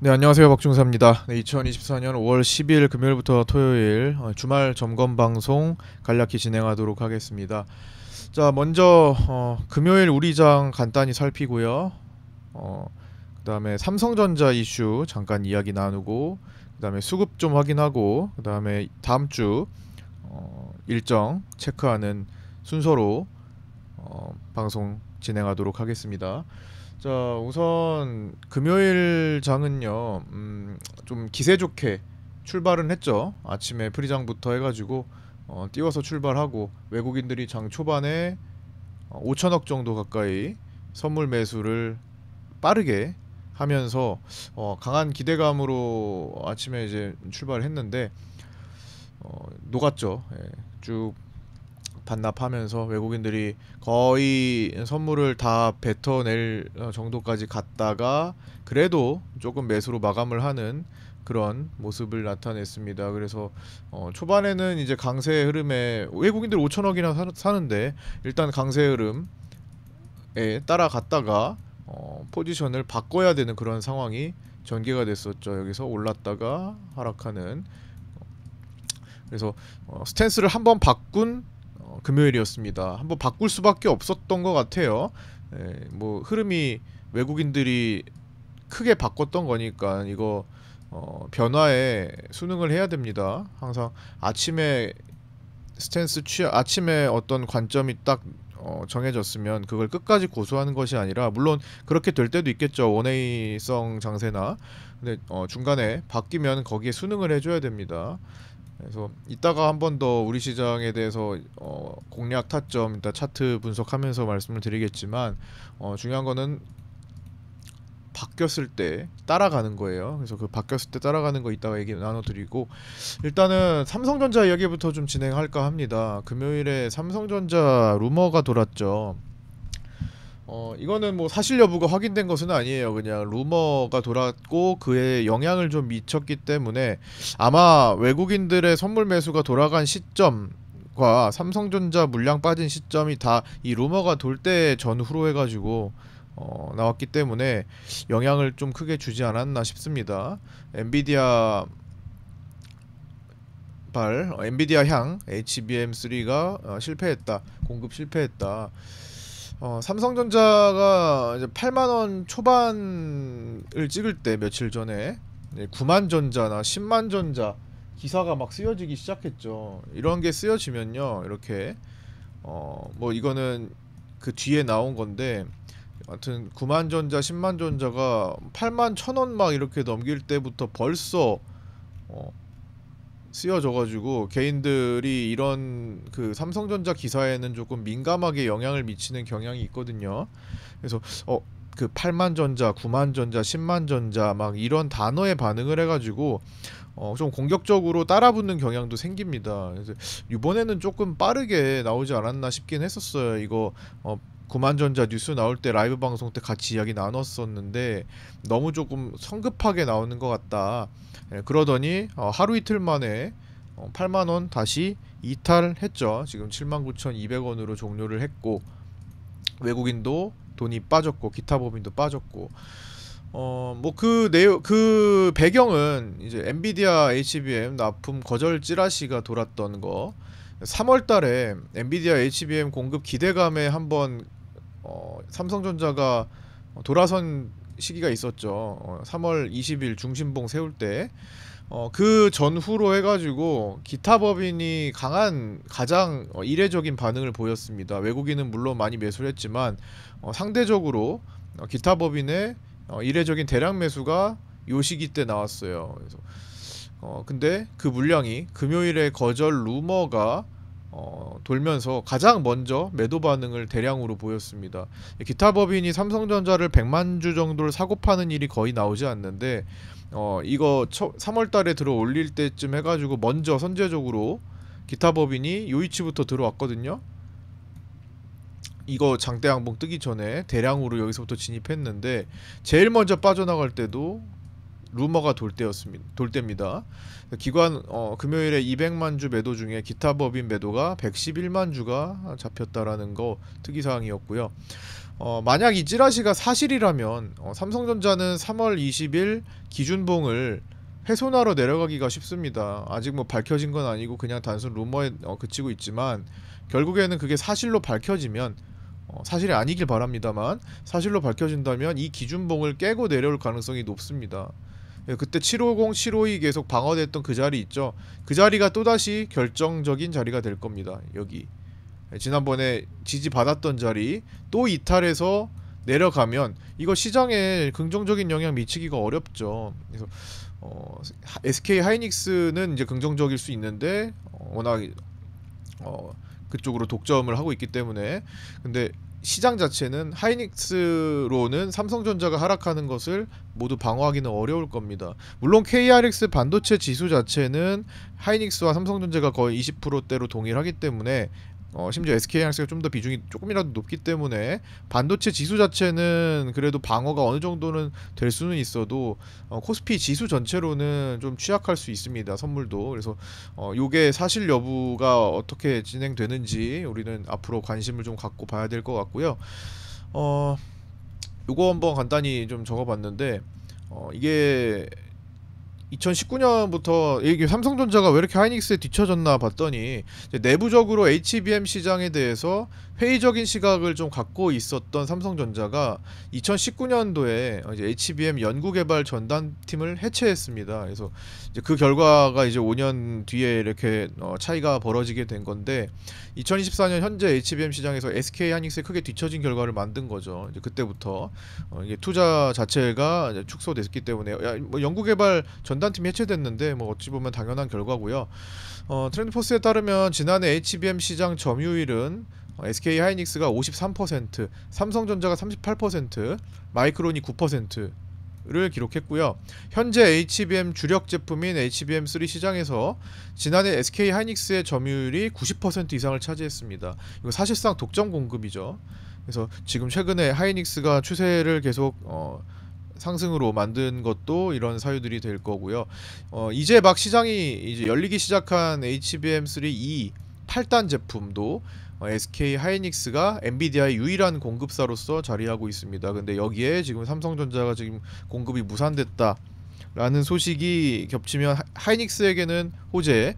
네, 안녕하세요. 박중사입니다. 네, 2024년 5월 10일 금요일부터 토요일 주말 점검 방송 간략히 진행하도록 하겠습니다. 자, 먼저 금요일 우리장 간단히 살피고요. 그다음에 삼성전자 이슈 잠깐 이야기 나누고, 그다음에 수급 좀 확인하고, 그다음에 다음 주 일정 체크하는 순서로 방송 진행하도록 하겠습니다. 자, 우선 금요일 장은요, 좀 기세 좋게 출발은 했죠. 아침에 프리장부터 해가지고 띄워서 출발하고, 외국인들이 장 초반에 5천억 정도 가까이 선물 매수를 빠르게 하면서 강한 기대감으로 아침에 이제 출발했는데 녹았죠. 예, 쭉 반납하면서 외국인들이 거의 선물을 다 뱉어낼 정도까지 갔다가 그래도 조금 매수로 마감을 하는 그런 모습을 나타냈습니다. 그래서 초반에는 이제 강세 흐름에 외국인들 5천억이나 사는데 일단 강세 흐름에 따라갔다가 포지션을 바꿔야 되는 그런 상황이 전개가 됐었죠. 여기서 올랐다가 하락하는. 그래서 스탠스를 한번 바꾼 금요일이었습니다. 한번 바꿀 수밖에 없었던 것 같아요. 뭐 흐름이 외국인들이 크게 바꿨던 거니까 이거 변화에 순응을 해야 됩니다. 항상 아침에 아침에 어떤 관점이 딱 정해졌으면 그걸 끝까지 고수하는 것이 아니라, 물론 그렇게 될 때도 있겠죠. 원웨이성 장세나. 근데 중간에 바뀌면 거기에 순응을 해줘야 됩니다. 그래서 이따가 한 번 더 우리 시장에 대해서 공략 타점 일단 차트 분석하면서 말씀을 드리겠지만, 중요한 거는 바뀌었을 때 따라가는 거예요. 그래서 그 바뀌었을 때 따라가는 거 이따가 얘기 나눠드리고, 일단은 삼성전자 이야기부터 좀 진행할까 합니다. 금요일에 삼성전자 루머가 돌았죠. 이거는 뭐 사실 여부가 확인된 것은 아니에요. 그냥 루머가 돌았고 그에 영향을 좀 미쳤기 때문에 아마 외국인들의 선물 매수가 돌아간 시점과 삼성전자 물량 빠진 시점이 다 이 루머가 돌 때 전후로 해가지고 나왔기 때문에 영향을 좀 크게 주지 않았나 싶습니다. 엔비디아 향 HBM3가 실패했다. 공급 실패했다. 삼성전자가 이제 8만 원 초반을 찍을 때 며칠 전에 9만 전자나 10만 전자 기사가 막 쓰여지기 시작했죠. 이런 게 쓰여지면요, 이렇게 뭐 이거는 그 뒤에 나온 건데, 하여튼 9만 전자, 10만 전자가 8만 1,000원 막 이렇게 넘길 때부터 벌써 쓰여져가지고 개인들이 이런 그 삼성전자 기사에는 조금 민감하게 영향을 미치는 경향이 있거든요. 그래서 그 8만 전자, 9만 전자, 10만 전자 막 이런 단어에 반응을 해가지고 좀 공격적으로 따라붙는 경향도 생깁니다. 그래서 이번에는 조금 빠르게 나오지 않았나 싶긴 했었어요. 이거 9만 전자 뉴스 나올 때 라이브 방송 때 같이 이야기 나눴었는데 너무 조금 성급하게 나오는 것 같다. 그러더니 하루 이틀 만에 8만 원 다시 이탈했죠. 지금 79,200원으로 종료를 했고, 외국인도 돈이 빠졌고 기타 법인도 빠졌고, 뭐 그 배경은 이제 엔비디아 HBM 납품 거절 찌라시가 돌았던 거. 3월 달에 엔비디아 HBM 공급 기대감에 한번 삼성전자가 돌아선 시기가 있었죠. 3월 20일 중심봉 세울 때 그 전후로 해가지고 기타 법인이 가장 이례적인 반응을 보였습니다. 외국인은 물론 많이 매수를 했지만 상대적으로 기타 법인의 이례적인 대량 매수가 요 시기 때 나왔어요. 그래서 근데 그 물량이 금요일에 거절 루머가 돌면서 가장 먼저 매도 반응을 대량으로 보였습니다. 기타 법인이 삼성전자를 100만 주 정도를 사고 파는 일이 거의 나오지 않는데, 이거 3월 달에 들어 올릴 때쯤 해가지고 먼저 선제적으로 기타 법인이 요 위치부터 들어왔거든요. 이거 장대 양봉 뜨기 전에 대량으로 여기서부터 진입했는데, 제일 먼저 빠져나갈 때도 루머가 돌 때입니다. 기관 금요일에 200만 주 매도 중에 기타 법인 매도가 111만 주가 잡혔다라는 거 특이사항이었고요. 만약 이 찌라시가 사실이라면 삼성전자는 3월 20일 기준봉을 훼손하러 내려가기가 쉽습니다. 아직 뭐 밝혀진 건 아니고 그냥 단순 루머에 그치고 있지만 결국에는 그게 사실로 밝혀지면 사실이 아니길 바랍니다만 사실로 밝혀진다면 이 기준봉을 깨고 내려올 가능성이 높습니다. 예, 그때 750, 752 계속 방어됐던 그 자리 있죠. 그 자리가 또다시 결정적인 자리가 될 겁니다. 여기 지난번에 지지받았던 자리 또 이탈해서 내려가면 이거 시장에 긍정적인 영향 미치기가 어렵죠. 그래서 SK 하이닉스는 이제 긍정적일 수 있는데 워낙 그쪽으로 독점을 하고 있기 때문에. 근데 시장 자체는 하이닉스로는 삼성전자가 하락하는 것을 모두 방어하기는 어려울 겁니다. 물론 KRX 반도체 지수 자체는 하이닉스와 삼성전자가 거의 20%대로 동일하기 때문에 심지어 SK하이닉스가 좀 더 비중이 조금이라도 높기 때문에 반도체 지수 자체는 그래도 방어가 어느 정도는 될 수는 있어도 코스피 지수 전체로는 좀 취약할 수 있습니다. 선물도. 그래서 요게 사실 여부가 어떻게 진행되는지 우리는 앞으로 관심을 좀 갖고 봐야 될 것 같고요. 요거 한번 간단히 좀 적어봤는데 이게 2019년부터 이게 삼성전자가 왜 이렇게 하이닉스에 뒤처졌나 봤더니 이제 내부적으로 HBM 시장에 대해서 회의적인 시각을 좀 갖고 있었던 삼성전자가 2019년도에 이제 HBM 연구개발 전담팀을 해체했습니다. 그래서 이제 그 결과가 이제 5년 뒤에 이렇게 차이가 벌어지게 된 건데 2024년 현재 HBM 시장에서 SK 하이닉스에 크게 뒤처진 결과를 만든 거죠. 이제 그때부터 이게 투자 자체가 이제 축소됐기 때문에 뭐 연구개발 전담팀이 해체됐는데 뭐 어찌 보면 당연한 결과고요. 트렌드포스에 따르면 지난해 HBM 시장 점유율은 SK 하이닉스가 53%, 삼성전자가 38%, 마이크론이 9%를 기록했고요. 현재 HBM 주력 제품인 HBM3 시장에서 지난해 SK 하이닉스의 점유율이 90% 이상을 차지했습니다. 이거 사실상 독점 공급이죠. 그래서 지금 최근에 하이닉스가 추세를 계속 상승으로 만든 것도 이런 사유들이 될 거고요. 이제 막 시장이 이제 열리기 시작한 HBM3E 8단 제품도 SK 하이닉스가 엔비디아의 유일한 공급사로서 자리하고 있습니다. 근데 여기에 지금 삼성전자가 지금 공급이 무산됐다 라는 소식이 겹치면 하이닉스에게는 호재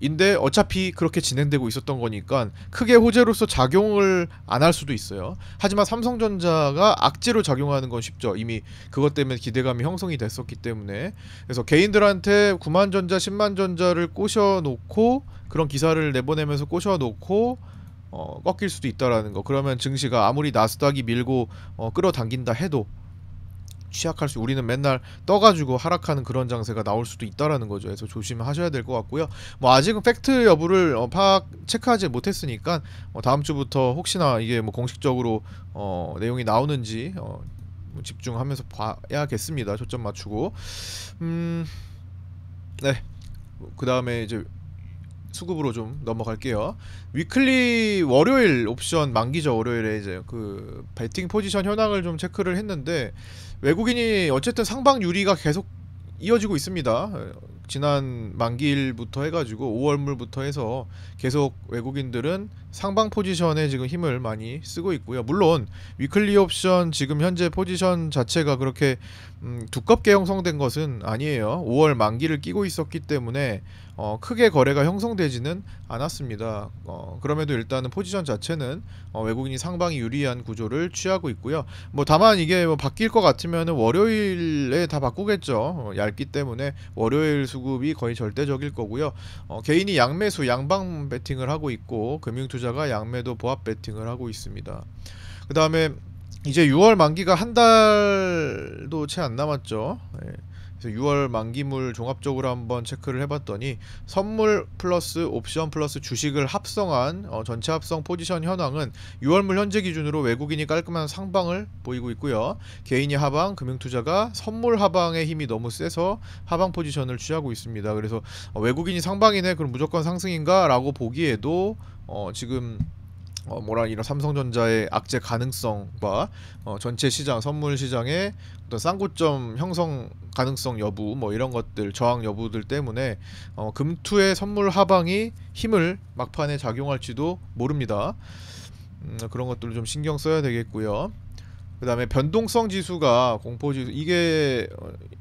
인데 어차피 그렇게 진행되고 있었던 거니까 크게 호재로서 작용을 안 할 수도 있어요. 하지만 삼성전자가 악재로 작용하는 건 쉽죠. 이미 그것 때문에 기대감이 형성이 됐었기 때문에. 그래서 개인들한테 9만 전자 10만 전자를 꼬셔놓고 그런 기사를 내보내면서 꼬셔놓고 꺾일 수도 있다라는 거. 그러면 증시가 아무리 나스닥이 밀고 끌어당긴다 해도 취약할 수, 우리는 맨날 떠가지고 하락하는 그런 장세가 나올 수도 있다라는 거죠. 그래서 조심하셔야 될 것 같고요. 뭐 아직은 팩트 여부를 체크하지 못했으니까 다음 주부터 혹시나 이게 뭐 공식적으로 내용이 나오는지 뭐 집중하면서 봐야겠습니다. 초점 맞추고. 네. 그 다음에 이제 수급으로 좀 넘어갈게요. 위클리 월요일 옵션 만기죠. 월요일에 이제 그 베팅 포지션 현황을 좀 체크를 했는데 외국인이 어쨌든 상방 유리가 계속 이어지고 있습니다. 지난 만기일부터 해가지고 5월물부터 해서 계속 외국인들은 상방 포지션에 지금 힘을 많이 쓰고 있고요. 물론 위클리 옵션 지금 현재 포지션 자체가 그렇게 두껍게 형성된 것은 아니에요. 5월 만기를 끼고 있었기 때문에 크게 거래가 형성되지는 않았습니다. 그럼에도 일단은 포지션 자체는 외국인이 상방이 유리한 구조를 취하고 있고요. 뭐 다만 이게 뭐 바뀔 것 같으면은 월요일에 다 바꾸겠죠. 얇기 때문에 월요일 수급이 거의 절대적일 거고요. 개인이 양매수 양방 베팅을 하고 있고 금융투자가 양매도 보합 베팅을 하고 있습니다. 그 다음에 이제 6월 만기가 한 달도 채 안 남았죠. 예. 그래서 6월 만기물 종합적으로 한번 체크를 해봤더니 선물 플러스 옵션 플러스 주식을 합성한 전체 합성 포지션 현황은 6월물 현재 기준으로 외국인이 깔끔한 상방을 보이고 있고요. 개인이 하방, 금융투자가 선물 하방의 힘이 너무 세서 하방 포지션을 취하고 있습니다. 그래서 외국인이 상방이네 그럼 무조건 상승인가 라고 보기에도 지금 이런 삼성전자의 악재 가능성과 전체 시장 선물 시장의 어떤 쌍고점 형성 가능성 여부 뭐 이런 것들 저항 여부들 때문에 금투의 선물 하방이 힘을 막판에 작용할지도 모릅니다. 그런 것들을 좀 신경 써야 되겠고요. 그 다음에 변동성 지수가 공포지수 이게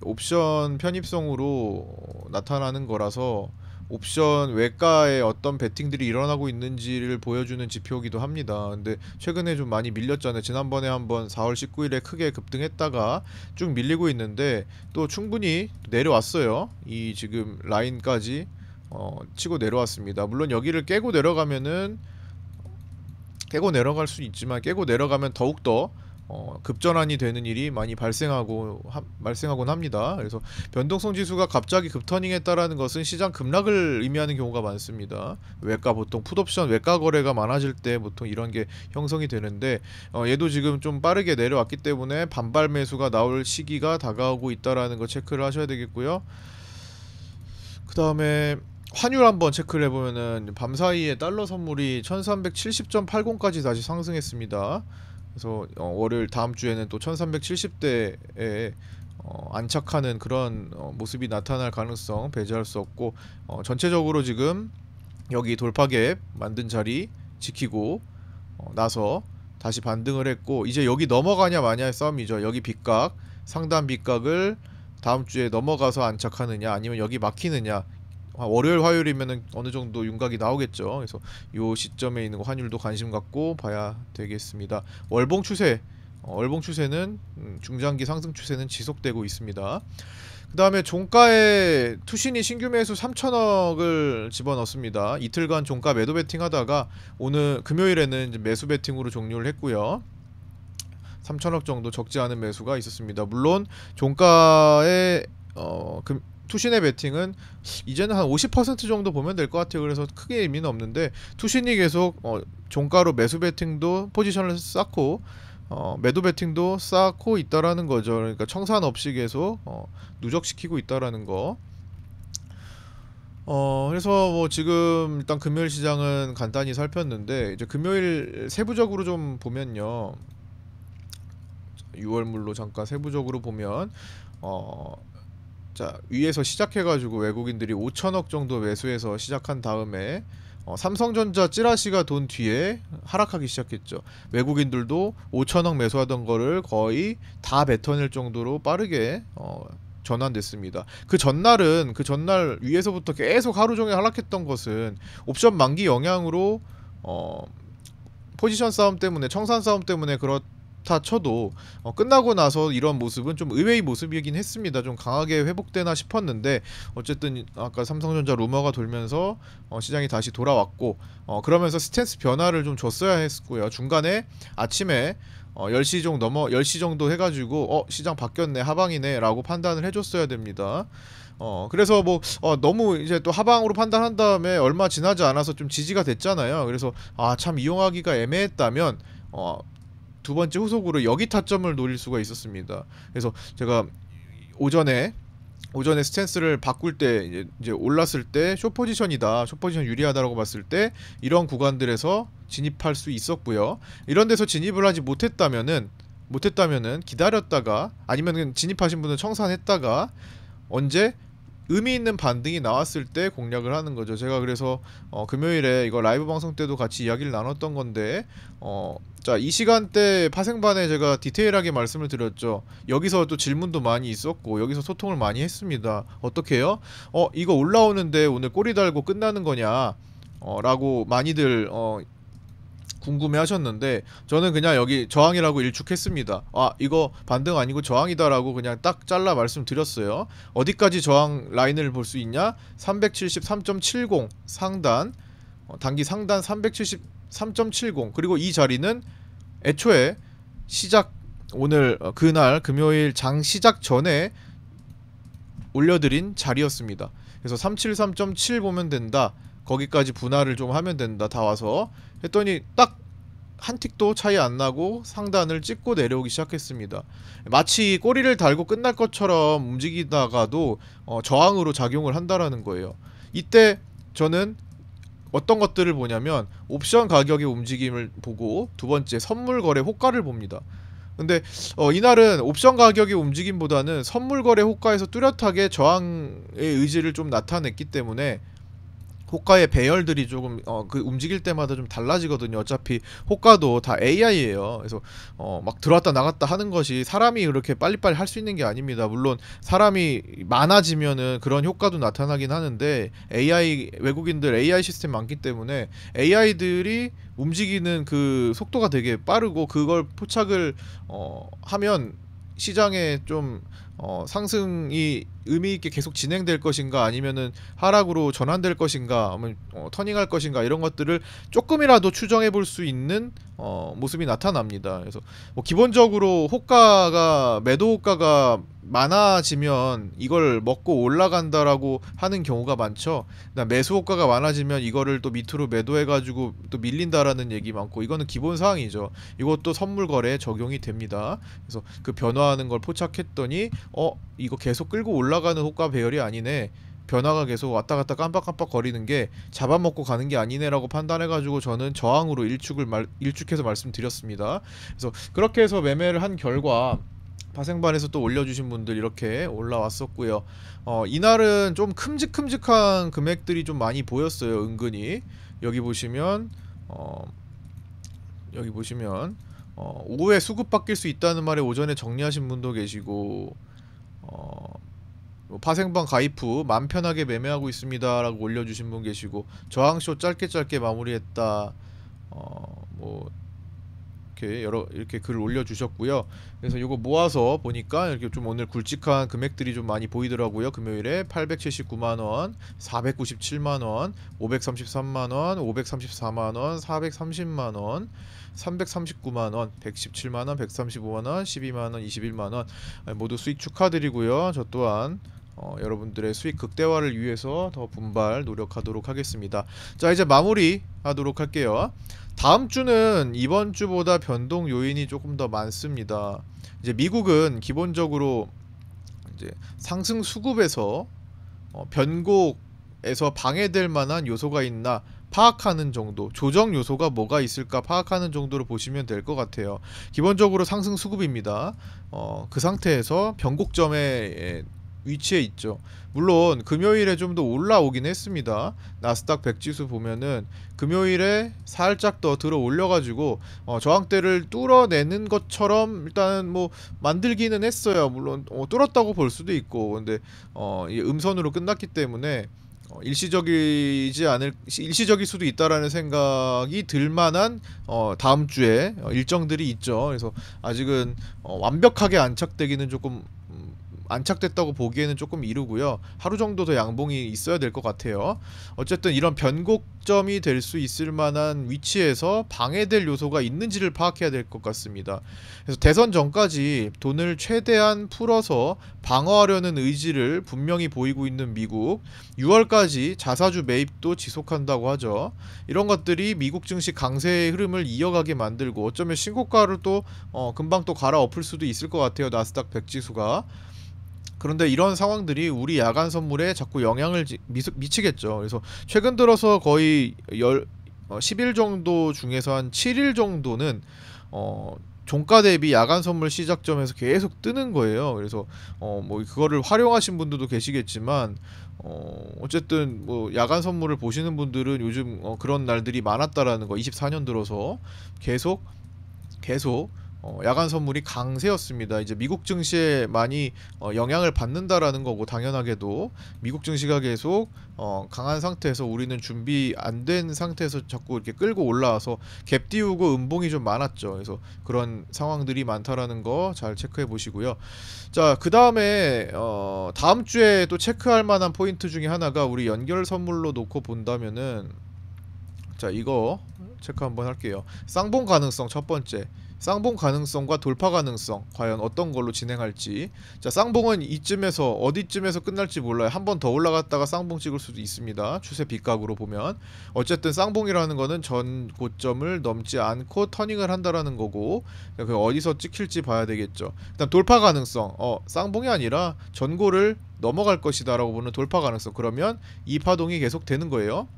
옵션 편입성으로 나타나는 거라서 옵션 외과에 어떤 베팅들이 일어나고 있는지를 보여주는 지표이기도 합니다. 근데 최근에 좀 많이 밀렸잖아요. 지난번에 한번 4월 19일에 크게 급등했다가 쭉 밀리고 있는데 또 충분히 내려왔어요. 이 지금 라인까지 치고 내려왔습니다. 물론 여기를 깨고 내려가면은 깨고 내려갈 수 있지만 깨고 내려가면 더욱더 급전환이 되는 일이 많이 발생하곤 합니다. 그래서 변동성 지수가 갑자기 급터닝했다라는 것은 시장 급락을 의미하는 경우가 많습니다. 외과 보통 풋옵션 외과 거래가 많아질 때 보통 이런 게 형성이 되는데 얘도 지금 좀 빠르게 내려왔기 때문에 반발 매수가 나올 시기가 다가오고 있다라는 거 체크를 하셔야 되겠고요. 그 다음에 환율 한번 체크를 해보면은 밤사이에 달러 선물이 1370.80까지 다시 상승했습니다. 그래서 월요일 다음 주에는 또 1370대에 안착하는 그런 모습이 나타날 가능성 배제할 수 없고 전체적으로 지금 여기 돌파갭 만든 자리 지키고 나서 다시 반등을 했고 이제 여기 넘어가냐 마냐의 싸움이죠. 여기 빗각 상단 빗각을 다음 주에 넘어가서 안착하느냐 아니면 여기 막히느냐. 월요일 화요일이면은 어느 정도 윤곽이 나오겠죠. 그래서 요 시점에 있는 거 환율도 관심 갖고 봐야 되겠습니다. 월봉 추세는 중장기 상승 추세는 지속되고 있습니다. 그 다음에 종가에 투신이 신규 매수 3천억을 집어넣습니다. 이틀간 종가 매도 베팅하다가 오늘 금요일에는 이제 매수 베팅으로 종료를 했고요. 3천억 정도 적지 않은 매수가 있었습니다. 물론 종가에 투신의 베팅은 이제는 한 50% 정도 보면 될 것 같아요. 그래서 크게 의미는 없는데 투신이 계속 종가로 매수 베팅도 포지션을 쌓고 매도 베팅도 쌓고 있다라는 거죠. 그러니까 청산 없이 계속 누적시키고 있다라는 거. 그래서 뭐 지금 일단 금요일 시장은 간단히 살폈는데 이제 금요일 세부적으로 좀 보면요. 6월물로 잠깐 세부적으로 보면 자 위에서 시작해가지고 외국인들이 5천억 정도 매수해서 시작한 다음에 삼성전자 찌라시가 돈 뒤에 하락하기 시작했죠. 외국인들도 5천억 매수하던 거를 거의 다 뱉어낼 정도로 빠르게 전환됐습니다. 그 전날 위에서부터 계속 하루 종일 하락했던 것은 옵션 만기 영향으로 포지션 싸움 때문에 청산 싸움 때문에 그렇다 쳐도 끝나고 나서 이런 모습은 좀 의외의 모습이긴 했습니다. 좀 강하게 회복되나 싶었는데 어쨌든 아까 삼성전자 루머가 돌면서 시장이 다시 돌아왔고 그러면서 스탠스 변화를 좀 줬어야 했고요. 중간에 아침에 10시 정도 해가지고 시장 바뀌었네 하방이네 라고 판단을 해줬어야 됩니다. 그래서 뭐 너무 이제 또 하방으로 판단한 다음에 얼마 지나지 않아서 좀 지지가 됐잖아요. 그래서 참 이용하기가 애매했다면 두 번째 후속으로 여기 타점을 노릴 수가 있었습니다. 그래서 제가 오전에 스탠스를 바꿀 때 이제 올랐을 때 숏포지션이다, 숏포지션 유리하다라고 봤을 때 이런 구간들에서 진입할 수 있었고요. 이런 데서 진입을 하지 못했다면은 기다렸다가 아니면 진입하신 분은 청산했다가 언제 의미 있는 반등이 나왔을 때 공략을 하는 거죠. 제가 그래서 금요일에 이거 라이브 방송 때도 같이 이야기를 나눴던 건데 자, 이 시간대 파생반에 제가 디테일하게 말씀을 드렸죠. 여기서 또 질문도 많이 있었고 여기서 소통을 많이 했습니다. 어떻게 해요? 이거 올라오는데 오늘 꼬리 달고 끝나는 거냐? 라고 많이들 궁금해 하셨는데 저는 그냥 여기 저항이라고 일축했습니다. 이거 반등 아니고 저항이다라고 그냥 딱 잘라 말씀드렸어요. 어디까지 저항 라인을 볼 수 있냐? 373.70 상단 단기 상단 373.70 그리고 이 자리는 애초에 시작 오늘 그날 금요일 장 시작 전에 올려드린 자리였습니다. 그래서 373.7 보면 된다. 거기까지 분할을 좀 하면 된다. 다 와서 했더니 딱 한 틱도 차이 안 나고 상단을 찍고 내려오기 시작했습니다. 마치 꼬리를 달고 끝날 것처럼 움직이다가도 저항으로 작용을 한다라는 거예요. 이때 저는 어떤 것들을 보냐면 옵션 가격의 움직임을 보고 두 번째 선물 거래 호가를 봅니다. 근데 이날은 옵션 가격의 움직임보다는 선물 거래 호가에서 뚜렷하게 저항의 의지를 좀 나타냈기 때문에 호가의 배열들이 조금 그 움직일 때마다 좀 달라지거든요. 어차피 호가도 다 AI예요. 그래서 막 들어왔다 나갔다 하는 것이 사람이 그렇게 빨리빨리 할 수 있는 게 아닙니다. 물론 사람이 많아지면은 그런 효과도 나타나긴 하는데 AI 외국인들 AI 시스템 많기 때문에 AI들이 움직이는 그 속도가 되게 빠르고 그걸 포착을 하면 시장에 좀 상승이 의미 있게 계속 진행될 것인가 아니면은 하락으로 전환될 것인가 아니면 터닝할 것인가 이런 것들을 조금이라도 추정해 볼 수 있는 모습이 나타납니다. 그래서 뭐 기본적으로 호가가 매도 호가가 많아지면 이걸 먹고 올라간다라고 하는 경우가 많죠. 매수 호가가 많아지면 이거를 또 밑으로 매도해가지고 또 밀린다라는 얘기 많고 이거는 기본 사항이죠. 이것도 선물 거래에 적용이 됩니다. 그래서 그 변화하는 걸 포착했더니 이거 계속 끌고 올라가는 호가 배열이 아니네. 변화가 계속 왔다 갔다 깜빡깜빡 거리는 게 잡아먹고 가는 게 아니네라고 판단해가지고 저는 저항으로 일축해서 말씀드렸습니다. 그래서 그렇게 해서 매매를 한 결과 파생반에서 또 올려주신 분들 이렇게 올라왔었고요. 이날은 좀 큼직큼직한 금액들이 좀 많이 보였어요. 은근히 여기 보시면 오후에 수급 바뀔 수 있다는 말에 오전에 정리하신 분도 계시고 파생방 가입 후 맘 편하게 매매하고 있습니다 라고 올려주신 분 계시고 저항쇼 짧게 마무리했다 뭐 이렇게 글을 올려주셨고요. 그래서 이거 모아서 보니까 이렇게 좀 오늘 굵직한 금액들이 좀 많이 보이더라고요. 금요일에 879만원, 497만원, 533만원, 534만원, 430만원, 339만원, 117만원, 135만원, 12만원, 21만원 모두 수익 축하드리고요. 저 또한 여러분들의 수익 극대화를 위해서 더 분발 노력하도록 하겠습니다. 자, 이제 마무리 하도록 할게요. 다음 주는 이번 주보다 변동 요인이 조금 더 많습니다. 이제 미국은 기본적으로 이제 상승 수급에서 변곡에서 방해될 만한 요소가 있나 파악하는 정도, 조정 요소가 뭐가 있을까 파악하는 정도로 보시면 될 것 같아요. 기본적으로 상승 수급입니다. 그 상태에서 변곡점에 위치해 있죠. 물론 금요일에 좀 더 올라오긴 했습니다. 나스닥 100 지수 보면은 금요일에 살짝 더 들어 올려가지고 저항대를 뚫어내는 것처럼 일단 뭐 만들기는 했어요. 물론 뚫었다고 볼 수도 있고 근데 음선으로 끝났기 때문에 일시적일 수도 있다라는 생각이 들 만한 다음 주에 일정들이 있죠. 그래서 아직은 완벽하게 안착되기는 조금 안착됐다고 보기에는 조금 이르고요. 하루 정도 더 양봉이 있어야 될 것 같아요. 어쨌든 이런 변곡점이 될 수 있을 만한 위치에서 방해될 요소가 있는지를 파악해야 될 것 같습니다. 그래서 대선 전까지 돈을 최대한 풀어서 방어하려는 의지를 분명히 보이고 있는 미국, 6월까지 자사주 매입도 지속한다고 하죠. 이런 것들이 미국 증시 강세의 흐름을 이어가게 만들고 어쩌면 신고가를 또 금방 또 갈아엎을 수도 있을 것 같아요. 나스닥 100 지수가. 그런데 이런 상황들이 우리 야간 선물에 자꾸 영향을 미치겠죠. 그래서 최근 들어서 거의 10일 정도 중에서 한 7일 정도는 종가 대비 야간 선물 시작점에서 계속 뜨는 거예요. 그래서 뭐 그거를 활용하신 분들도 계시겠지만 어쨌든 뭐 야간 선물을 보시는 분들은 요즘 그런 날들이 많았다라는 거 24년 들어서 계속 야간 선물이 강세였습니다. 이제 미국 증시에 많이 영향을 받는다라는 거고 당연하게도 미국 증시가 계속 강한 상태에서 우리는 준비 안 된 상태에서 자꾸 이렇게 끌고 올라와서 갭 띄우고 음봉이 좀 많았죠. 그래서 그런 상황들이 많다라는 거 잘 체크해 보시고요. 자, 그 다음에 다음 주에 또 체크할 만한 포인트 중에 하나가 우리 연결 선물로 놓고 본다면은 자, 이거 체크 한번 할게요. 쌍봉 가능성 첫 번째. 쌍봉 가능성과 돌파 가능성 과연 어떤 걸로 진행할지. 자, 쌍봉은 이쯤에서 어디쯤에서 끝날지 몰라요. 한 번 더 올라갔다가 쌍봉 찍을 수도 있습니다. 추세 빗각으로 보면 어쨌든 쌍봉이라는 거는 전 고점을 넘지 않고 터닝을 한다라는 거고 그 어디서 찍힐지 봐야 되겠죠. 일단 돌파 가능성 쌍봉이 아니라 전고를 넘어갈 것이다 라고 보는 돌파 가능성. 그러면 이 파동이 계속 되는 거예요.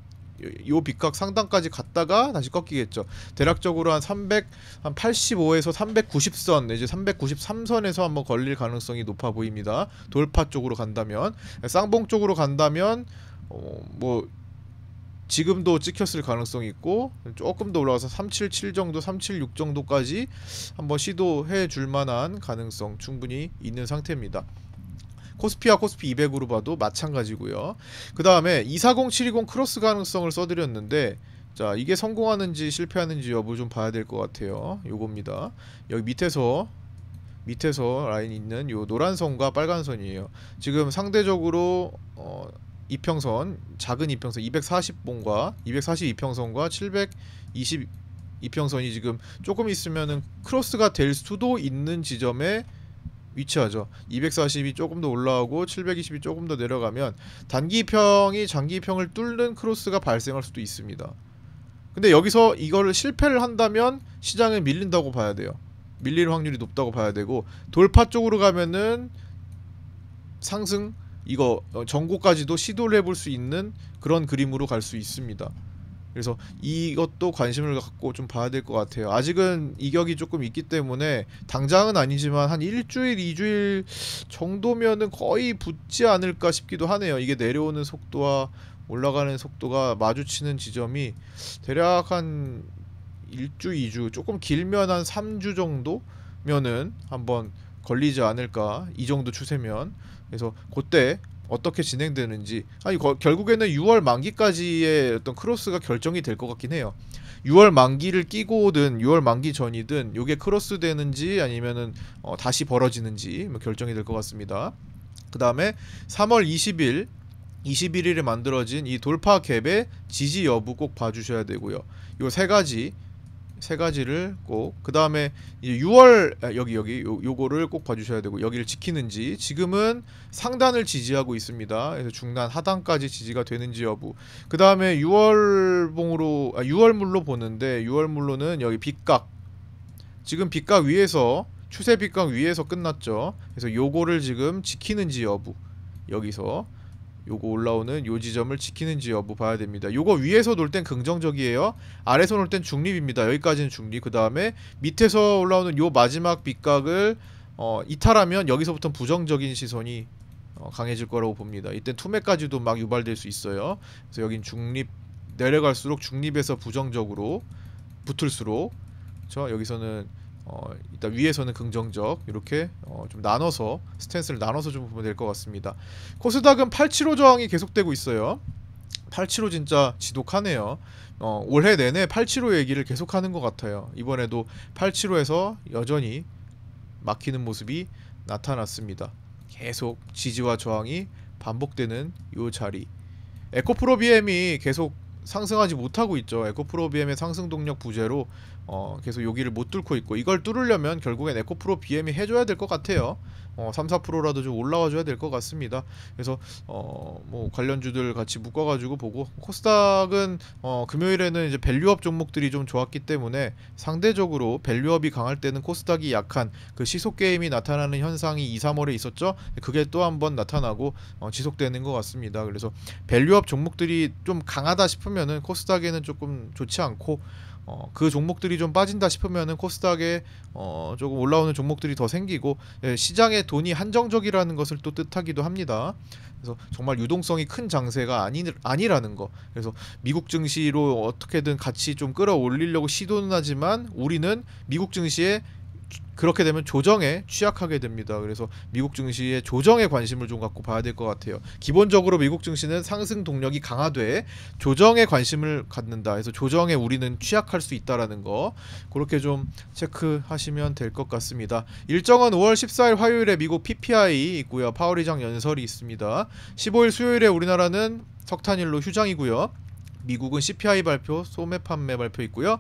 요 빗각 상단까지 갔다가 다시 꺾이겠죠. 대략적으로 한 85에서 390선 내지 393선에서 한번 걸릴 가능성이 높아 보입니다. 돌파 쪽으로 간다면. 쌍봉 쪽으로 간다면 뭐 지금도 찍혔을 가능성이 있고 조금 더 올라가서 377 정도, 376 정도까지 한번 시도해 줄 만한 가능성 충분히 있는 상태입니다. 코스피와 코스피 200으로 봐도 마찬가지고요. 그 다음에 240, 720 크로스 가능성을 써드렸는데 자, 이게 성공하는지 실패하는지 여부 좀 봐야 될 것 같아요. 요겁니다. 여기 밑에서 라인 있는 요 노란 선과 빨간 선이에요. 지금 상대적으로 이평선, 작은 이평선 240봉과 242평선과 722평선이 지금 조금 있으면은 크로스가 될 수도 있는 지점에 위치하죠. 240이 조금 더 올라오고 720이 조금 더 내려가면 단기평이 장기평을 뚫는 크로스가 발생할 수도 있습니다. 근데 여기서 이거를 실패를 한다면 시장에 밀린다고 봐야 돼요. 밀릴 확률이 높다고 봐야 되고, 돌파 쪽으로 가면은 상승 이거 전고까지도 시도를 해볼 수 있는 그런 그림으로 갈 수 있습니다. 그래서 이것도 관심을 갖고 좀 봐야 될 것 같아요. 아직은 이격이 조금 있기 때문에 당장은 아니지만 한 일주일, 2주일 정도면은 거의 붙지 않을까 싶기도 하네요. 이게 내려오는 속도와 올라가는 속도가 마주치는 지점이 대략 한 1주, 2주, 조금 길면 한 3주 정도면은 한번 걸리지 않을까, 이 정도 추세면. 그래서 그때 어떻게 진행되는지, 아니 결국에는 6월 만기까지의 어떤 크로스가 결정이 될 것 같긴 해요. 6월 만기를 끼고든 6월 만기 전이든 요게 크로스 되는지 아니면은 다시 벌어지는지 뭐 결정이 될 것 같습니다. 그 다음에 3월 20일 21일에 만들어진 이 돌파 갭의 지지 여부 꼭 봐주셔야 되고요. 요 세 가지를 꼭, 그 다음에 6월 요거를 꼭 봐주셔야 되고, 여기를 지키는지, 지금은 상단을 지지하고 있습니다. 그래서 중단 하단까지 지지가 되는지 여부. 그 다음에 6월물로 보는데, 6월물로는 여기 빗각, 지금 빗각 위에서, 추세 빗각 위에서 끝났죠. 그래서 요거를 지금 지키는지 여부, 여기서 요거 올라오는 요 지점을 지키는지 여부 봐야 됩니다. 요거 위에서 놀 땐 긍정적이에요. 아래서 놀 땐 중립입니다. 여기까지는 중립. 그 다음에 밑에서 올라오는 요 마지막 빗각을 이탈하면 여기서부터 부정적인 시선이 강해질 거라고 봅니다. 이때 투매까지도 막 유발될 수 있어요. 그래서 여긴 중립, 내려갈수록 중립에서 부정적으로 붙을수록, 그렇죠? 여기서는 일단 위에서는 긍정적, 이렇게 좀 나눠서, 스탠스를 나눠서 좀 보면 될 것 같습니다. 코스닥은 875 저항이 계속되고 있어요. 875 진짜 지독하네요. 올해 내내 875 얘기를 계속하는 것 같아요. 이번에도 875에서 여전히 막히는 모습이 나타났습니다. 계속 지지와 저항이 반복되는 요 자리. 에코프로 BM이 계속 상승하지 못하고 있죠. 에코프로 BM의 상승 동력 부재로 계속 여기를 못 뚫고 있고, 이걸 뚫으려면 결국엔 에코프로 BM이 해줘야 될 것 같아요. 3, 4%라도 좀 올라와줘야 될 것 같습니다. 그래서 뭐 관련주들 같이 묶어가지고 보고, 코스닥은 금요일에는 이제 밸류업 종목들이 좀 좋았기 때문에 상대적으로 밸류업이 강할 때는 코스닥이 약한 그 시속 게임이 나타나는 현상이 2, 3월에 있었죠. 그게 또 한번 나타나고 지속되는 것 같습니다. 그래서 밸류업 종목들이 좀 강하다 싶으면은 코스닥에는 조금 좋지 않고, 그 종목들이 좀 빠진다 싶으면은 코스닥에 조금 올라오는 종목들이 더 생기고, 시장의 돈이 한정적이라는 것을 또 뜻하기도 합니다. 그래서 정말 유동성이 큰 장세가 아니라는 거. 그래서 미국 증시로 어떻게든 같이 좀 끌어올리려고 시도는 하지만 우리는 미국 증시에 그렇게 되면 조정에 취약하게 됩니다. 그래서 미국 증시의 조정에 관심을 좀 갖고 봐야 될 것 같아요. 기본적으로 미국 증시는 상승 동력이 강화돼 조정에 관심을 갖는다. 그래서 조정에 우리는 취약할 수 있다라는 거, 그렇게 좀 체크하시면 될 것 같습니다. 일정은 5월 14일 화요일에 미국 PPI 있고요. 파월 의장 연설이 있습니다. 15일 수요일에 우리나라는 석탄일로 휴장이고요. 미국은 CPI 발표, 소매 판매 발표 있고요.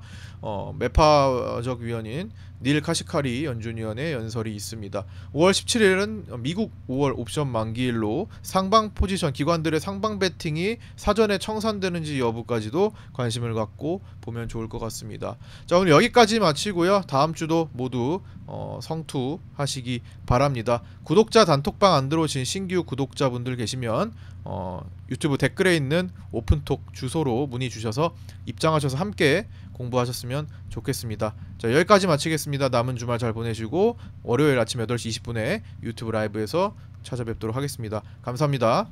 매파적 위원인 닐 카시카리 연준위원의 연설이 있습니다. 5월 17일은 미국 5월 옵션 만기일로 상방 포지션, 기관들의 상방 베팅이 사전에 청산되는지 여부까지도 관심을 갖고 보면 좋을 것 같습니다. 자, 오늘 여기까지 마치고요. 다음 주도 모두 성투하시기 바랍니다. 구독자 단톡방 안 들어오신 신규 구독자분들 계시면 유튜브 댓글에 있는 오픈톡 주소로 문의 주셔서 입장하셔서 함께 공부하셨으면 좋겠습니다. 자, 여기까지 마치겠습니다. 남은 주말 잘 보내시고 월요일 아침 8시 20분에 유튜브 라이브에서 찾아뵙도록 하겠습니다. 감사합니다.